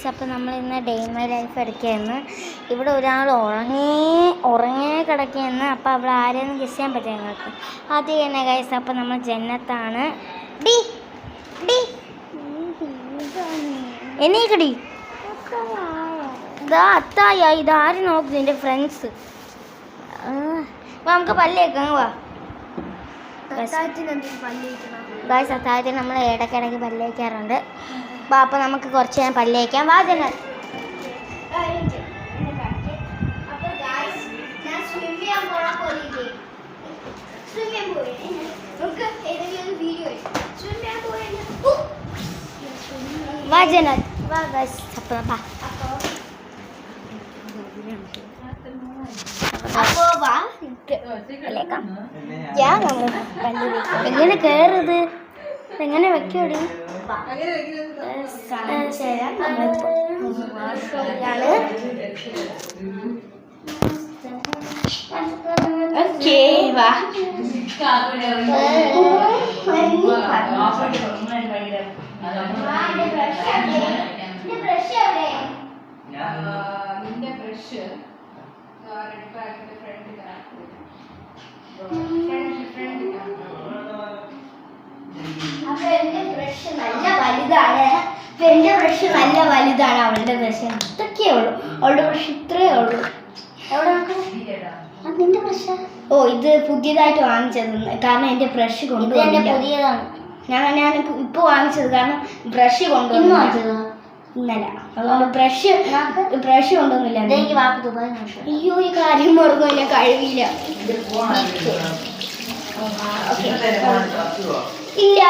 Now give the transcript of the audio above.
അപ്പോൾ നമ്മൾ ഇന്ന് ഡേ ഇൻ മൈ ലൈഫ് എടുക്കുകയെന്ന്. ഇവിടെ ഒരാൾ ഉറങ്ങി കിടക്കുകയെന്ന്. അപ്പോൾ അവിടെ ആരെയൊന്നും ഗസ് ചെയ്യാൻ പറ്റും ഞങ്ങൾക്ക്. ആദ്യം തന്നെ ഗൈസ്, അപ്പോൾ നമ്മൾ ജന്നത്താണ്. ഡി ഡി എന്നീക്കടി ഇതാ അത്തായ ഇതാരും നോക്കുന്നു, എൻ്റെ ഫ്രണ്ട്സ്. നമുക്ക് പല്ലേക്കാം. വാ ഗൈസ്, അത്താഴത്തിന് നമ്മൾ ഇടയ്ക്കിടയ്ക്ക് പല്ലേക്കാറുണ്ട്. അപ്പോൾ നമുക്ക് കുറച്ച് നേരം പല്ലേക്കാം. വാ ജന. വാ ജനത്, വാ ഗൈസ്. അപ്പോൾ വാ എങ്ങനെ കയറുത്, എങ്ങനെ വെക്കോടി? എന്റെ ബ്രഷ് നല്ല വലുതാണ്, അവളുടെ ബ്രഷ് ഇതൊക്കെയേ ഉള്ളൂ. അവളുടെ ബ്രഷ് ഇത്രയേ ഉള്ളൂ. നിന്റെ ബ്രഷ്? ഓ, ഇത് പുതിയതായിട്ട് വാങ്ങിച്ചത്. കാരണം എന്റെ ബ്രഷ് കൊണ്ടുവന്നില്ല. പുതിയതാണ്. ഞാൻ ഇപ്പൊ വാങ്ങിച്ചത്, കാരണം ബ്രഷ് കൊണ്ടുവന്നു ഇന്നലെ. അതുകൊണ്ട് ബ്രഷ് കൊണ്ടുവന്നില്ല. അയ്യോ, ഈ കാര്യം മറന്നു, ഞാൻ കഴിവില്ല. ഇല്ല